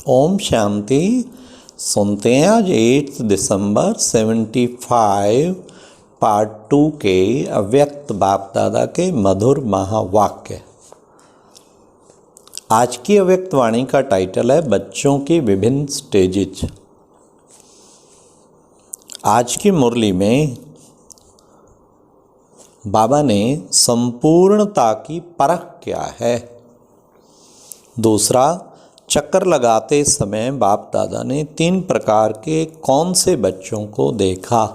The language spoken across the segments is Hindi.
ओम शांति। सुनते हैं आज 8 दिसंबर 75 पार्ट 2 के अव्यक्त बाप दादा के मधुर महावाक्य। आज की अव्यक्त वाणी का टाइटल है बच्चों की विभिन्न स्टेजेज। आज की मुरली में बाबा ने संपूर्णता की परख क्या है। दूसरा, चक्कर लगाते समय बाप दादा ने 3 प्रकार के कौन से बच्चों को देखा।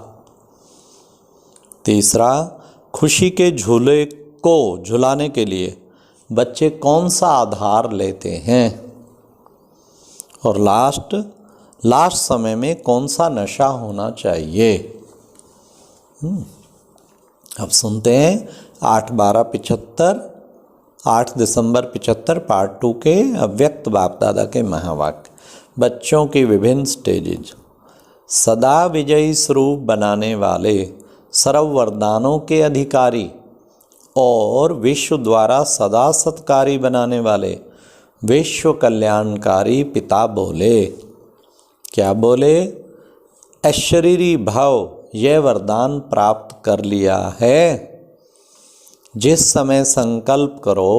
तीसरा, खुशी के झूले को झुलाने के लिए बच्चे कौन सा आधार लेते हैं। और लास्ट समय में कौन सा नशा होना चाहिए। अब सुनते हैं 8 दिसंबर 75 पार्ट 2 के अव्यक्त बाप दादा के महावाक्य। बच्चों की विभिन्न स्टेजेज। सदा विजयी स्वरूप बनाने वाले, सर्व वरदानों के अधिकारी और विश्व द्वारा सदा सत्कारी बनाने वाले विश्व कल्याणकारी पिता बोले। क्या बोले? अशरीरी भाव यह वरदान प्राप्त कर लिया है। जिस समय संकल्प करो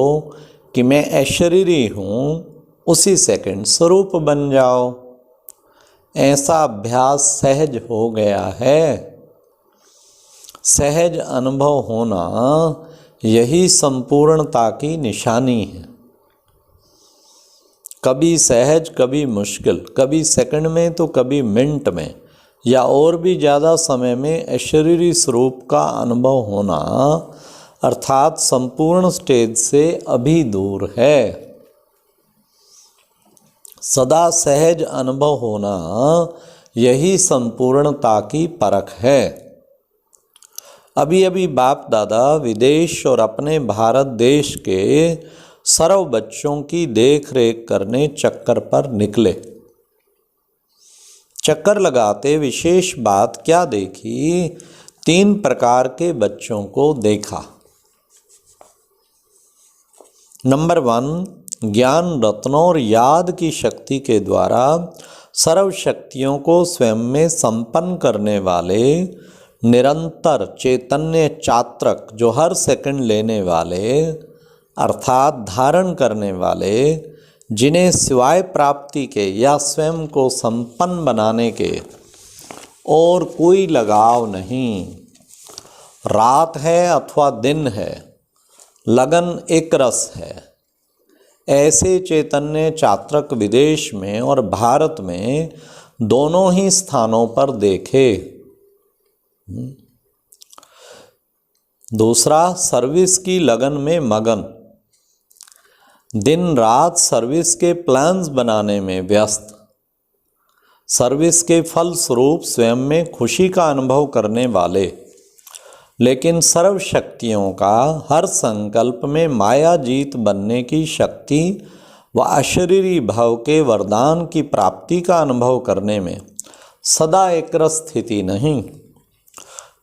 कि मैं अशरीरी हूँ, उसी सेकंड स्वरूप बन जाओ। ऐसा अभ्यास सहज हो गया है। सहज अनुभव होना यही संपूर्णता की निशानी है। कभी सहज, कभी मुश्किल, कभी सेकंड में तो कभी मिनट में या और भी ज़्यादा समय में अशरीरी स्वरूप का अनुभव होना अर्थात संपूर्ण स्टेज से अभी दूर है। सदा सहज अनुभव होना यही संपूर्णता की परख है। अभी बाप दादा विदेश और अपने भारत देश के सर्व बच्चों की देख रेख करने चक्कर पर निकले। चक्कर लगाते विशेष बात क्या देखी? 3 प्रकार के बच्चों को देखा। नंबर 1, ज्ञान रत्नों और याद की शक्ति के द्वारा सर्व शक्तियों को स्वयं में संपन्न करने वाले निरंतर चैतन्य चात्रक, जो हर सेकंड लेने वाले अर्थात धारण करने वाले, जिन्हें सिवाय प्राप्ति के या स्वयं को संपन्न बनाने के और कोई लगाव नहीं। रात है अथवा दिन है, लगन एक रस है। ऐसे चैतन्य चात्रक विदेश में और भारत में दोनों ही स्थानों पर देखे। दूसरा, सर्विस की लगन में मगन, दिन रात सर्विस के प्लान्स बनाने में व्यस्त, सर्विस के फल स्वरूप स्वयं में खुशी का अनुभव करने वाले, लेकिन सर्व शक्तियों का हर संकल्प में माया जीत बनने की शक्ति व अशरीरी भाव के वरदान की प्राप्ति का अनुभव करने में सदा एकरस स्थिति नहीं।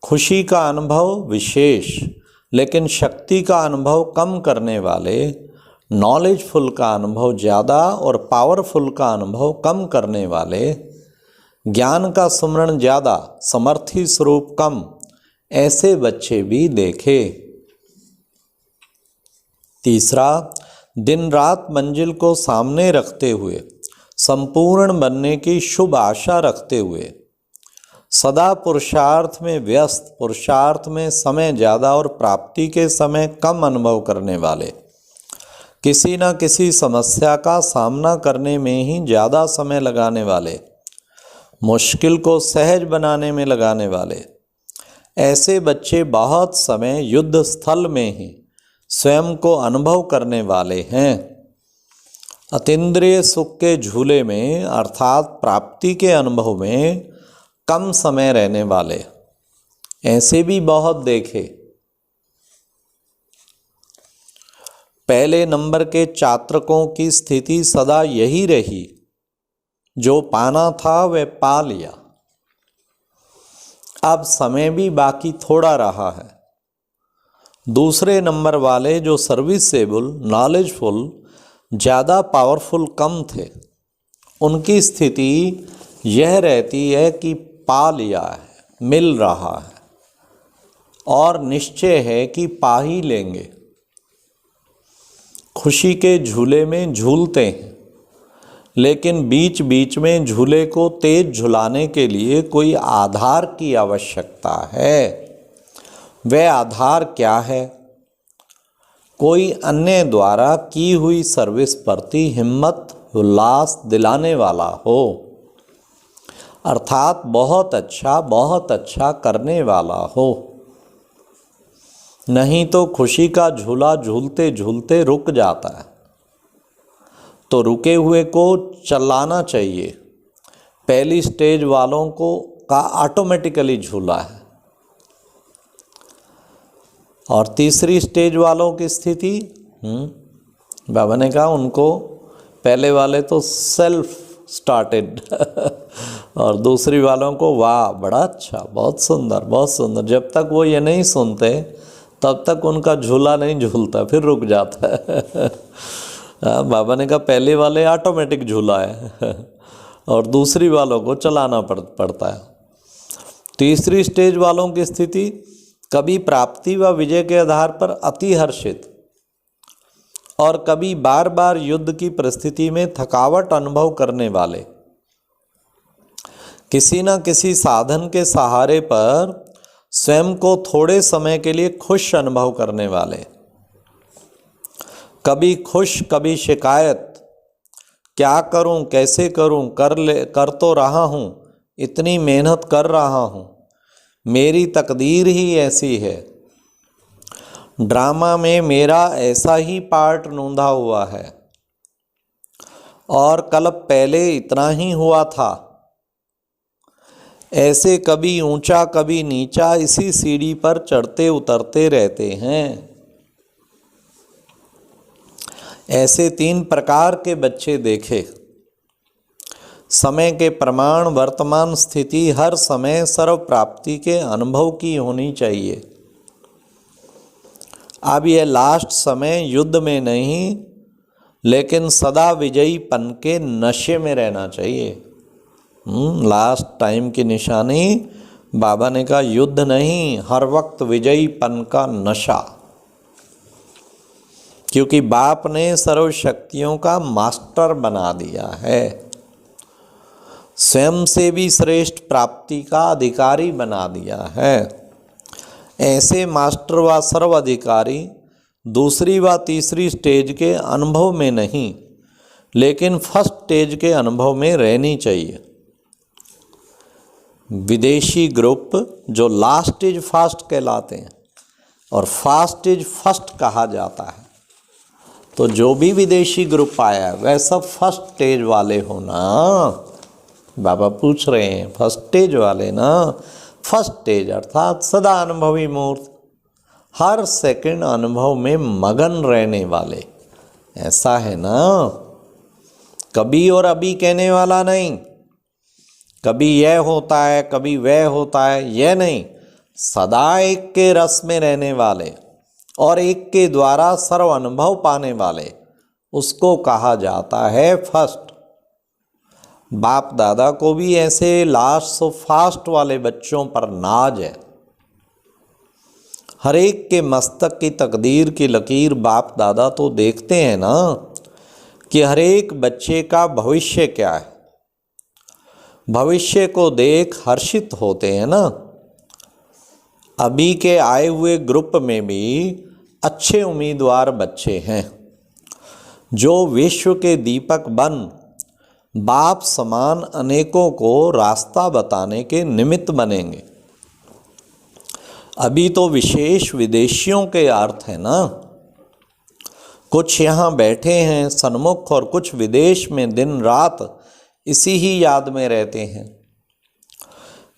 खुशी का अनुभव विशेष लेकिन शक्ति का अनुभव कम करने वाले, नॉलेजफुल का अनुभव ज़्यादा और पावरफुल का अनुभव कम करने वाले, ज्ञान का सुमरण ज़्यादा समर्थी स्वरूप कम, ऐसे बच्चे भी देखे। तीसरा, दिन रात मंजिल को सामने रखते हुए, संपूर्ण बनने की शुभ आशा रखते हुए, सदा पुरुषार्थ में व्यस्त, पुरुषार्थ में समय ज़्यादा और प्राप्ति के समय कम अनुभव करने वाले, किसी न किसी समस्या का सामना करने में ही ज़्यादा समय लगाने वाले, मुश्किल को सहज बनाने में लगाने वाले, ऐसे बच्चे बहुत समय युद्ध स्थल में ही स्वयं को अनुभव करने वाले हैं। अतीन्द्रिय सुख के झूले में अर्थात प्राप्ति के अनुभव में कम समय रहने वाले, ऐसे भी बहुत देखे। पहले नंबर के चात्रकों की स्थिति सदा यही रही, जो पाना था वह पा लिया। अब समय भी बाकी थोड़ा रहा है। दूसरे नंबर वाले जो सर्विसेबल, नॉलेजफुल, ज़्यादा पावरफुल कम थे, उनकी स्थिति यह रहती है कि पा लिया है, मिल रहा है और निश्चय है कि पा ही लेंगे। खुशी के झूले में झूलते हैं, लेकिन बीच बीच में झूले को तेज झुलाने के लिए कोई आधार की आवश्यकता है। वह आधार क्या है? कोई अन्य द्वारा की हुई सर्विस प्रति हिम्मत उल्लास दिलाने वाला हो, अर्थात बहुत अच्छा करने वाला हो। नहीं तो खुशी का झूला झूलते झूलते रुक जाता है, तो रुके हुए को चलाना चाहिए। पहली स्टेज वालों को का ऑटोमेटिकली झूला है, और तीसरी स्टेज वालों की स्थिति बाबा ने कहा उनको पहले वाले तो सेल्फ स्टार्टेड और दूसरी वालों को वाह बड़ा अच्छा, बहुत सुंदर बहुत सुंदर। जब तक वो ये नहीं सुनते तब तक उनका झूला नहीं झूलता, फिर रुक जाता है। बाबा ने कहा पहले वाले ऑटोमेटिक झूला है और दूसरी वालों को चलाना पड़ता है। तीसरी स्टेज वालों की स्थिति कभी प्राप्ति व विजय के आधार पर अति हर्षित और कभी बार बार युद्ध की परिस्थिति में थकावट अनुभव करने वाले, किसी न किसी साधन के सहारे पर स्वयं को थोड़े समय के लिए खुश अनुभव करने वाले, कभी खुश कभी शिकायत, क्या करूं कैसे करूं, कर तो रहा हूं, इतनी मेहनत कर रहा हूं, मेरी तकदीर ही ऐसी है, ड्रामा में मेरा ऐसा ही पार्ट नूंधा हुआ है और कल पहले इतना ही हुआ था। ऐसे कभी ऊंचा कभी नीचा इसी सीढ़ी पर चढ़ते उतरते रहते हैं। ऐसे 3 प्रकार के बच्चे देखे। समय के प्रमाण वर्तमान स्थिति हर समय सर्व प्राप्ति के अनुभव की होनी चाहिए। अब यह लास्ट समय युद्ध में नहीं, लेकिन सदा विजयीपन के नशे में रहना चाहिए। लास्ट टाइम की निशानी बाबा ने कहा युद्ध नहीं, हर वक्त विजयीपन का नशा, क्योंकि बाप ने सर्व शक्तियों का मास्टर बना दिया है, स्वयं से भी श्रेष्ठ प्राप्ति का अधिकारी बना दिया है। ऐसे मास्टर व सर्व अधिकारी दूसरी व तीसरी स्टेज के अनुभव में नहीं, लेकिन फर्स्ट स्टेज के अनुभव में रहनी चाहिए। विदेशी ग्रुप जो लास्ट इज फास्ट कहलाते हैं और फास्ट इज फर्स्ट कहा जाता है, तो जो भी विदेशी ग्रुप आया है वह सब फर्स्ट स्टेज वाले हो ना। बाबा पूछ रहे हैं फर्स्ट स्टेज वाले ना। फर्स्ट स्टेज अर्थात सदा अनुभवी मूर्त, हर सेकंड अनुभव में मगन रहने वाले, ऐसा है ना। कभी और अभी कहने वाला नहीं, कभी यह होता है कभी वह होता है, यह नहीं, सदा एक के रस में रहने वाले और एक के द्वारा सर्व अनुभव पाने वाले, उसको कहा जाता है फर्स्ट। बाप दादा को भी ऐसे लास्ट सो फास्ट वाले बच्चों पर नाज है। हर एक के मस्तक की तकदीर की लकीर बाप दादा तो देखते हैं ना, कि हर एक बच्चे का भविष्य क्या है। भविष्य को देख हर्षित होते हैं ना। अभी के आए हुए ग्रुप में भी अच्छे उम्मीदवार बच्चे हैं, जो विश्व के दीपक बन बाप समान अनेकों को रास्ता बताने के निमित्त बनेंगे। अभी तो विशेष विदेशियों के अर्थ है ना। कुछ यहाँ बैठे हैं सन्मुख और कुछ विदेश में दिन रात इसी ही याद में रहते हैं।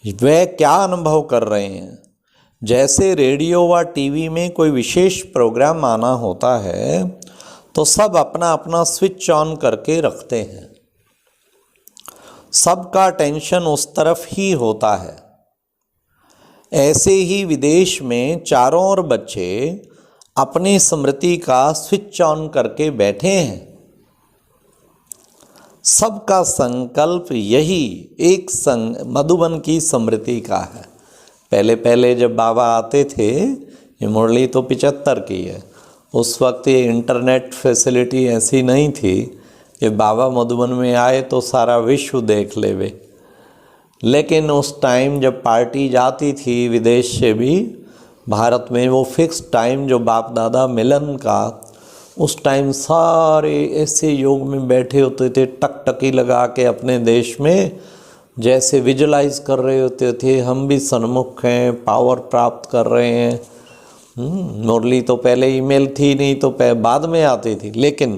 वह क्या अनुभव कर रहे हैं? जैसे रेडियो व टीवी में कोई विशेष प्रोग्राम आना होता है तो सब अपना अपना स्विच ऑन करके रखते हैं, सबका टेंशन उस तरफ ही होता है। ऐसे ही विदेश में चारों ओर बच्चे अपनी स्मृति का स्विच ऑन करके बैठे हैं। सबका संकल्प यही एक संग मधुबन की स्मृति का है। पहले पहले जब बाबा आते थे, ये मुरली तो 75 की है, उस वक्त ये इंटरनेट फैसिलिटी ऐसी नहीं थी कि बाबा मधुबन में आए तो सारा विश्व देख लेवे। लेकिन उस टाइम जब पार्टी जाती थी विदेश से भी भारत में, वो फिक्स टाइम जो बाप दादा मिलन का, उस टाइम सारे ऐसे योग में बैठे होते थे, टकटकी लगा के अपने देश में, जैसे विजुलाइज कर रहे होते थे हम भी सन्मुख हैं, पावर प्राप्त कर रहे हैं। मुरली तो पहले ईमेल थी नहीं, तो बाद में आती थी, लेकिन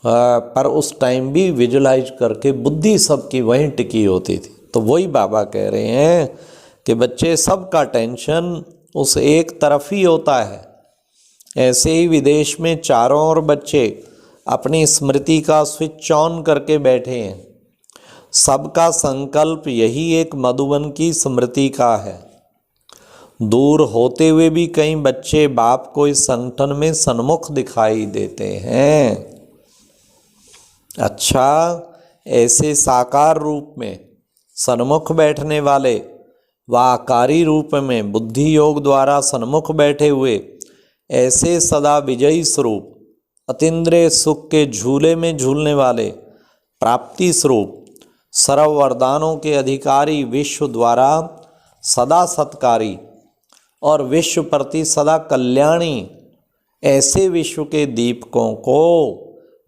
पर उस टाइम भी विजुलाइज करके बुद्धि सबकी वहीं टिकी होती थी। तो वही बाबा कह रहे हैं कि बच्चे, सबका टेंशन उस एक तरफ ही होता है। ऐसे ही विदेश में चारों ओर बच्चे अपनी स्मृति का स्विच ऑन करके बैठे हैं। सबका संकल्प यही एक मधुबन की स्मृति का है। दूर होते हुए भी कई बच्चे बाप को इस संगठन में सन्मुख दिखाई देते हैं। अच्छा, ऐसे साकार रूप में सन्मुख बैठने वाले व आकारी रूप में बुद्धि योग द्वारा सन्मुख बैठे हुए, ऐसे सदा विजयी स्वरूप अतीन्द्रिय सुख के झूले में झूलने वाले, प्राप्ति स्वरूप सर्व वरदानों के अधिकारी, विश्व द्वारा सदा सत्कारी और विश्व प्रति सदा कल्याणी, ऐसे विश्व के दीपकों को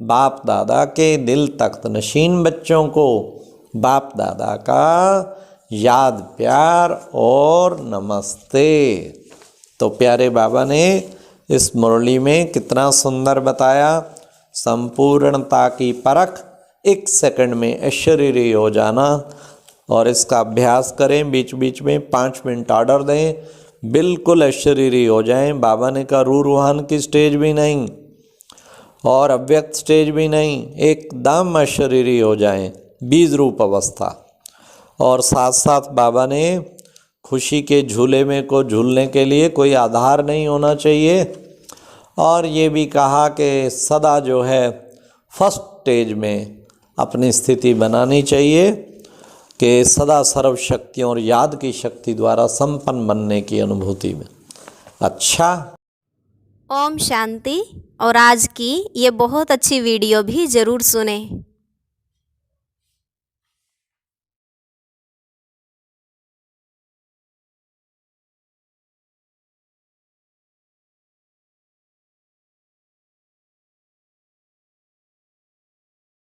बाप दादा के दिल तख्त नशीन बच्चों को बाप दादा का याद, प्यार और नमस्ते। तो प्यारे बाबा ने इस मुरली में कितना सुंदर बताया। संपूर्णता की परख 1 सेकंड में अशरीरी हो जाना, और इसका अभ्यास करें। बीच बीच में 5 मिनट ऑर्डर दें, बिल्कुल अशरीरी हो जाएं। बाबा ने कहा रूहान की स्टेज भी नहीं और अव्यक्त स्टेज भी नहीं, एकदम अशरीरी हो जाएं, बीज रूप अवस्था। और साथ साथ बाबा ने खुशी के झूले में को झूलने के लिए कोई आधार नहीं होना चाहिए, और ये भी कहा कि सदा जो है फर्स्ट स्टेज में अपनी स्थिति बनानी चाहिए कि सदा सर्व शक्तियों और याद की शक्ति द्वारा संपन्न बनने की अनुभूति में। अच्छा, ओम शांति। और आज की ये बहुत अच्छी वीडियो भी ज़रूर सुने।